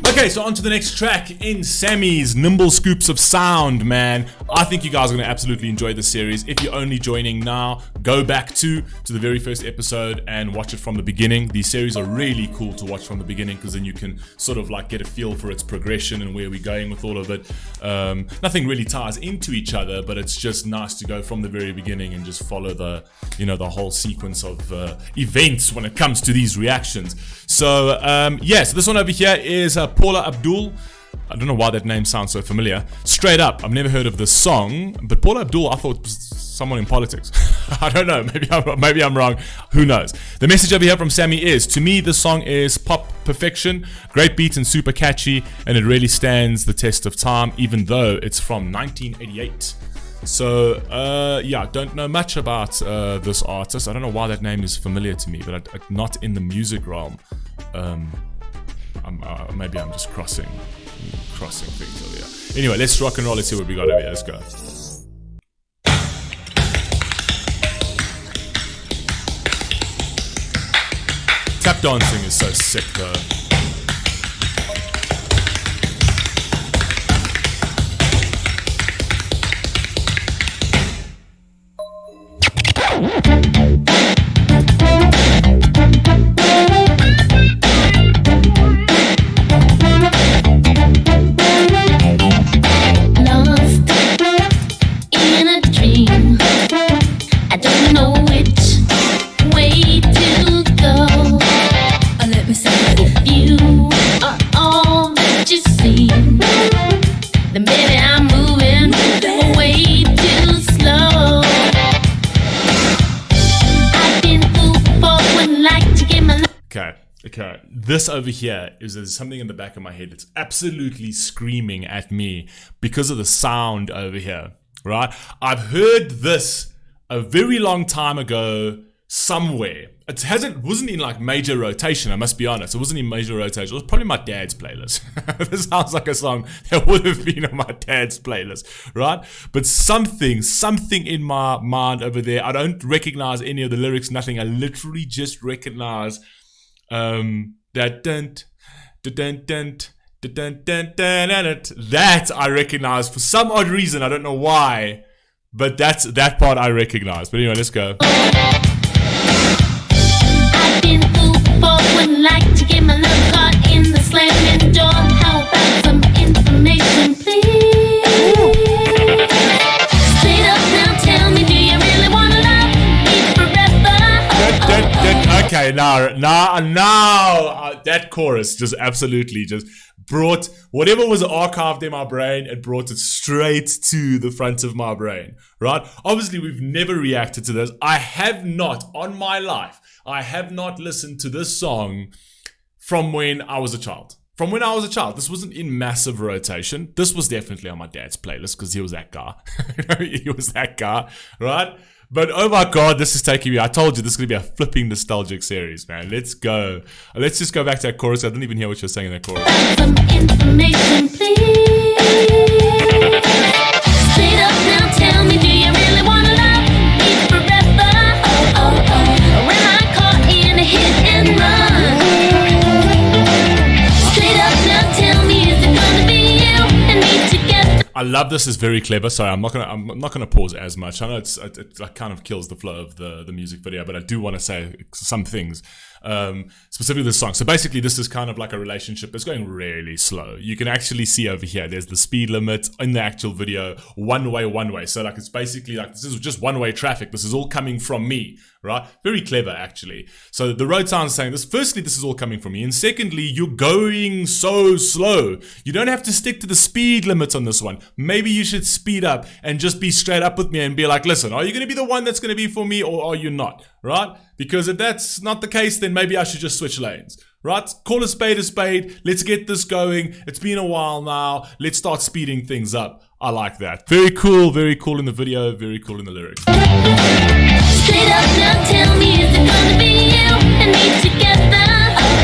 Okay, so on to the next track in Sammy's Nimble Scoops of Sound, man. I think you guys are going to absolutely enjoy this series. If you're only joining now, go back to the very first episode and watch it from the beginning. These series are really cool to watch from the beginning because then you can sort of like get a feel for its progression and where we're going with all of it. Nothing really ties into each other, but it's just nice to go from the very beginning and just follow the whole sequence of events when it comes to these reactions. So so this one over here is Paula Abdul. I don't know why that name sounds so familiar. Straight up, I've never heard of this song, but Paula Abdul, I thought was someone in politics. I don't know, maybe I'm wrong. Who knows? The message over here from Sammy is, to me, this song is pop perfection, great beats and super catchy, and it really stands the test of time, even though it's from 1988. So, don't know much about this artist. I don't know why that name is familiar to me, but not in the music realm. Maybe I'm just crossing things over here. Anyway, let's rock and roll. Let's see what we got over here. Let's go. Tap dancing is so sick, though. Okay, this over here is there's something in the back of my head that's absolutely screaming at me because of the sound over here, right? I've heard this a very long time ago somewhere. Wasn't in like major rotation, I must be honest. It wasn't in major rotation. It was probably my dad's playlist. This sounds like a song that would have been on my dad's playlist, right? But something in my mind over there, I don't recognize any of the lyrics, nothing. I literally just recognize that I recognize for some odd reason. I don't know why, but that part I recognize. But anyway, let's go. I've been fooled before, wouldn't like to get my love caught in the slamming door. How about some information, please? Straight up now, tell me, do you really wanna love me forever? Okay, now, that chorus just absolutely just brought whatever was archived in my brain and brought it straight to the front of my brain, right? Obviously, we've never reacted to this. I have not, on my life, I have not listened to this song from when I was a child. This wasn't in massive rotation. This was definitely on my dad's playlist because he was that guy. He was that guy, right? But oh my god, this is taking me. I told you this is going to be a flipping nostalgic series, man. Let's go. Let's just go back to that chorus. I didn't even hear what you're saying in that chorus. Some information, please. Straight up now, tell me, do you really wanna love me forever? Or am I caught in a hit and run? Straight up now, tell me, is it gonna be you and me together? I love this. Is very clever. Sorry, I'm not gonna pause as much. I know it kind of kills the flow of the music video, but I do want to say some things, specifically this song. So basically, this is kind of like a relationship. It's going really slow. You can actually see over here. There's the speed limit in the actual video. One way. So like it's basically like this is just one-way traffic. This is all coming from me, right? Very clever, actually. So the road sound is saying this. Firstly, this is all coming from me, and secondly, you're going so slow. You don't have to stick to the speed limit on this one. Maybe you should speed up and just be straight up with me and be like, listen, are you going to be the one that's going to be for me or are you not, right? Because if that's not the case, then maybe I should just switch lanes, right? Call a spade a spade. Let's get this going. It's been a while now. Let's start speeding things up. I like that. Very cool in the video, very cool in the lyrics. Straight up now, tell me, is it gonna be you and me together?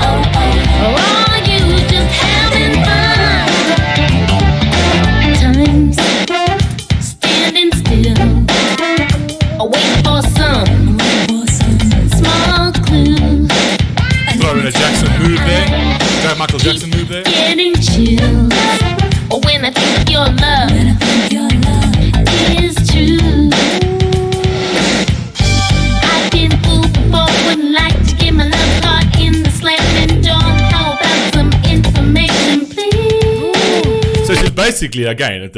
Or are you just having fun? Time's standing still, waiting for some small clue. Throw in a Jackson move there. Is that Michael Jackson? move there? Getting chills when I think your love is true. I've been fooled before, wouldn't like to get my love caught in the slamming door. How about some information, please? So she's basically, again, it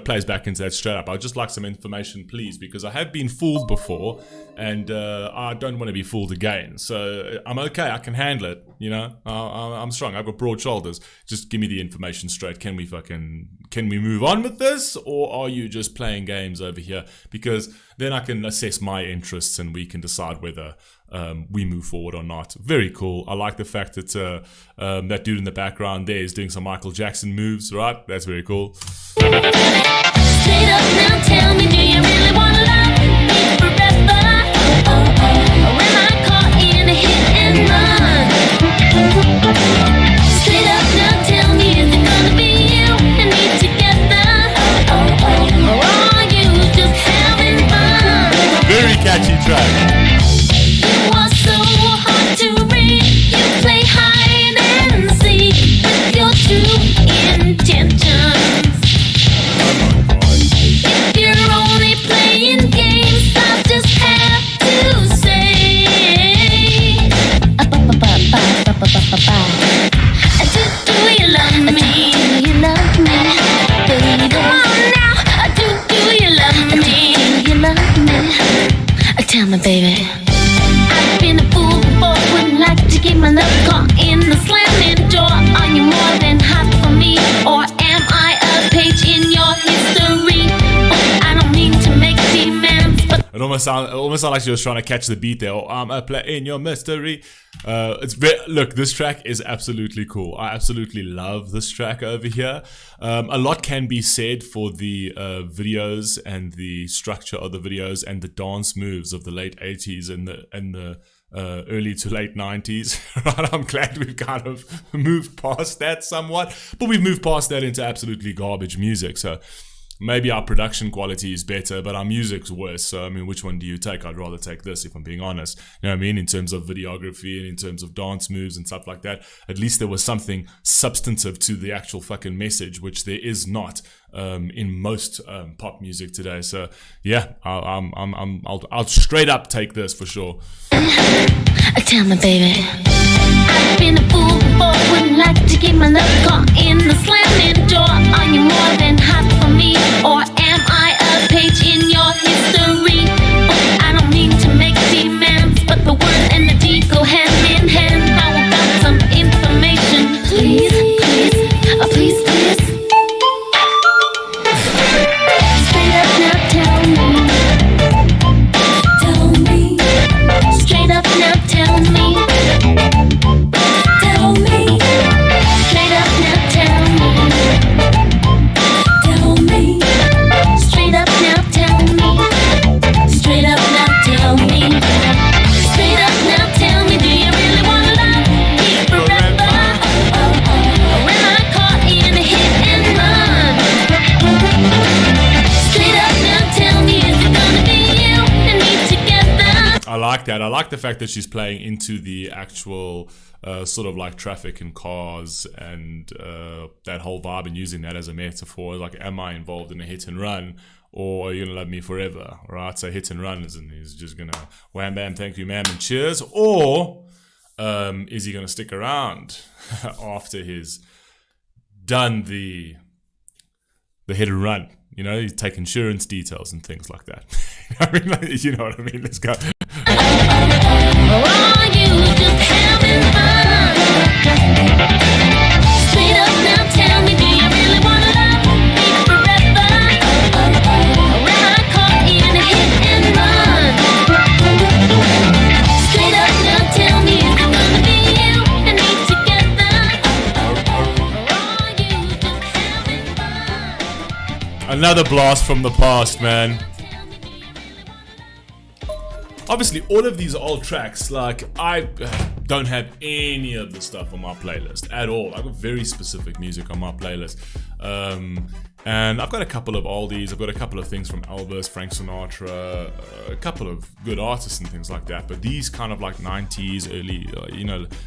plays back into that straight up. I'd just like some information, please, because I have been fooled before, and I don't want to be fooled again. So I'm okay. I can handle it. You know, I'm strong. I've got broad shoulders. Just give me the information straight. Can we move on with this, or are you just playing games over here? Because then I can assess my interests, and we can decide whether we move forward or not. Very cool. I like the fact that that dude in the background there is doing some Michael Jackson moves, right? That's very cool. Straight up now, tell me, do you really wanna love me forever? Or am I caught in a hit and run? Straight up now, tell me, is it gonna be you and me together? Or are you just having fun? Very catchy track. You are so hard to read. You play hide and seek with your true intentions. If you're only playing games, I'll just have to say, do you love me? Do you love me, baby? Come on now, do you love me? Do you love me? Tell me, baby. I've been a fool before, wouldn't like to get my love caught in the slamming door. Are you more than hot for me, or am I a page in your history? Oh, I don't mean to make demands, but It almost sounded like she was trying to catch the beat there. Oh, I'm a play in your mystery. Look, this track is absolutely cool. I absolutely love this track over here. A lot can be said for the videos and the structure of the videos and the dance moves of the late 80s and the early to late 90s. Right? I'm glad we've kind of moved past that somewhat, but we've moved past that into absolutely garbage music. So maybe our production quality is better, but our music's worse. So, I mean, which one do you take? I'd rather take this, if I'm being honest. You know what I mean? In terms of videography and in terms of dance moves and stuff like that. At least there was something substantive to the actual fucking message, which there is not in most pop music today. So, yeah, I'll straight up take this for sure. tell me, baby. I've been a fool before, wouldn't like to get my love caught in the slamming door. Are you more than hot for me, or am I a page in your history? Oh, I don't mean to make demands, but the word and the deed go hand in hand. How about some information, please, please, please, please? Straight up now, tell me. Tell me. Straight up now, tell me. Tell me. Straight up now, tell me. Tell me. Straight up now, tell me. Straight up now, tell me. Straight up now, tell me. Do you really wanna love me forever? Or am I caught in a hit and run? Straight up now, tell me. Is it gonna be you and me together? I like that. I like the fact that she's playing into the actual sort of like traffic and cars and that whole vibe and using that as a metaphor. Like, am I involved in a hit and run, or are you gonna love me forever? Right? So hit and run isn't, he's just gonna wham bam, thank you ma'am and cheers, or is he gonna stick around after he's done the hit and run? You know, you take insurance details and things like that. I mean, like, you know what I mean? Let's go. Or are you just having fun? Straight up now, tell me, do you really wanna love me forever? Or am I caught in a hit and run? Straight up now, tell me, is it gonna be you and me together? Or are you just having fun? Another blast from the past, man. Obviously, all of these old tracks, like, don't have any of the stuff on my playlist at all. I've got very specific music on my playlist. And I've got a couple of oldies. I've got a couple of things from Elvis, Frank Sinatra, a couple of good artists and things like that. But these kind of like 90s, early,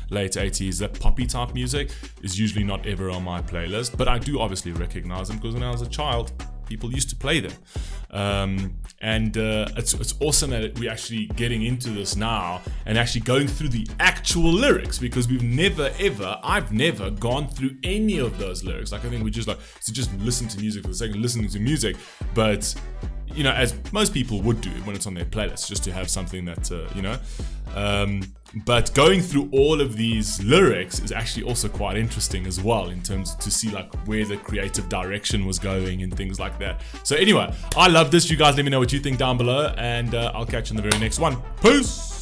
late 80s, that poppy type music is usually not ever on my playlist. But I do obviously recognize them because when I was a child, people used to play them. It's awesome that we're actually getting into this now and actually going through the actual lyrics, because I've never gone through any of those lyrics. Like, I think we just like to just listen to music for the sake of listening to music, but as most people would do when it's on their playlist, just to have something that but going through all of these lyrics is actually also quite interesting as well, in terms to see like where the creative direction was going and things like that. So anyway, I love this. You guys let me know what you think down below, and I'll catch you in the very next one. Peace.